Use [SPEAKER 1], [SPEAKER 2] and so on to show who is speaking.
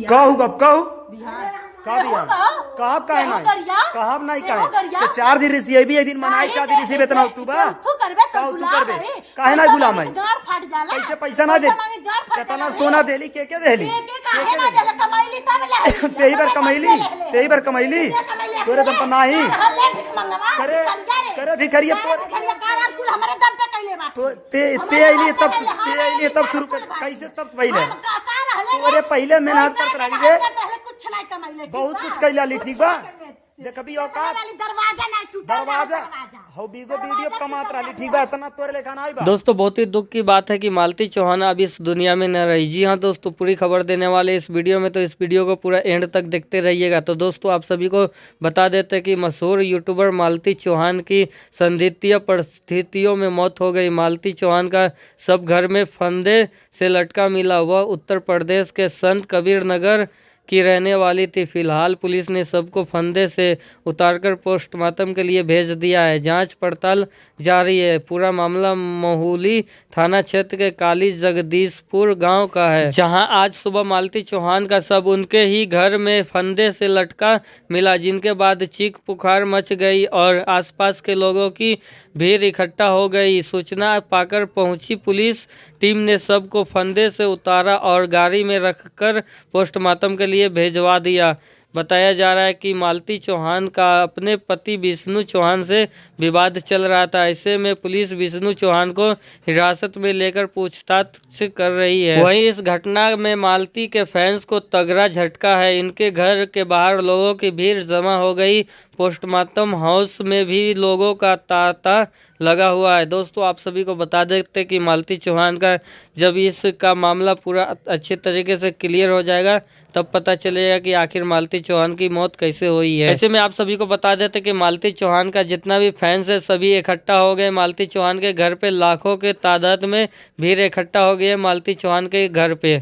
[SPEAKER 1] कहू कब कहू
[SPEAKER 2] बिहार
[SPEAKER 1] का बिहार कहब काहे नहीं कहब नहीं काहे तो 4 दिन ऋषि है भी एक दिन मनाई 4 दिन ऋषि वेतन तू बा
[SPEAKER 2] तू करबे
[SPEAKER 1] कहू तू करबे काहे ना गुलाम है
[SPEAKER 2] गार फाट जाला
[SPEAKER 1] कैसे पैसा ना दे कितना सोना देली के देली
[SPEAKER 2] काहे ना देले कमाईली तब ले
[SPEAKER 1] तेही बार कमैली तोरे दम पर नाही
[SPEAKER 2] हल्ले भिख मंगवा
[SPEAKER 1] करे करे भिखरिया
[SPEAKER 2] भिखरिया कार कुल हमरे दम पे कैले बा
[SPEAKER 1] तो ते आइली तब शुरू कर कैसे तब पहले तोरे पहले मेहनत करत रही रे
[SPEAKER 2] कुछ नहीं कमाईले
[SPEAKER 1] बहुत कुछ कैला ली ठीक बा देख अभी औकात
[SPEAKER 2] दरवाजा नहीं टूटा
[SPEAKER 1] दरवाजा हो बीगो वीडियो कमात रही ठीक बा इतना तोरे लेखा ना आई बा।
[SPEAKER 3] दोस्तों बहुत ही दुख की बात है कि मालती चौहान अब इस दुनिया में न रही। जी हाँ दोस्तों, पूरी खबर देने वाले इस वीडियो में, तो इस वीडियो को पूरा एंड तक देखते रहिएगा। तो दोस्तों आप सभी को बता देते हैं कि मशहूर यूट्यूबर मालती चौहान की संदिग्ध परिस्थितियों में मौत हो गई। मालती चौहान का सब घर में फंदे से लटका मिला। वह उत्तर प्रदेश के संत कबीर नगर की रहने वाली थी। फिलहाल पुलिस ने सबको फंदे से उतारकर पोस्टमार्टम के लिए भेज दिया है। जांच पड़ताल जारी है। पूरा मामला मोहूली थाना क्षेत्र के काली जगदीशपुर गांव का है, जहां आज सुबह मालती चौहान का शव उनके ही घर में फंदे से लटका मिला, जिनके बाद चीख पुकार मच गई और आसपास के लोगों की भीड़ इकट्ठा हो गई। सूचना पाकर पहुंची पुलिस टीम ने शव को फंदे से उतारा और गाड़ी में रखकर पोस्टमार्टम के लिए भेजवा दिया। बताया जा रहा है कि मालती चौहान का अपने पति विष्णु चौहान से विवाद चल रहा था। ऐसे में पुलिस विष्णु चौहान को हिरासत में लेकर पूछताछ कर रही है। वहीं इस घटना में मालती के फैंस को तगड़ा झटका है। इनके घर के बाहर लोगों की भीड़ जमा हो गई। पोस्टमार्टम हाउस में भी लोगों का तांता लगा हुआ है। दोस्तों आप सभी को बता देते कि मालती चौहान का जब इसका मामला पूरा अच्छे तरीके से क्लियर हो जाएगा तब पता चलेगा कि आखिर मालती चौहान की मौत कैसे हुई है। ऐसे में आप सभी को बता देते कि मालती चौहान का जितना भी फैंस है सभी इकट्ठा हो गए। मालती चौहान के घर पे लाखों के तादाद में भीड़ इकट्ठा हो गई है मालती चौहान के घर पे।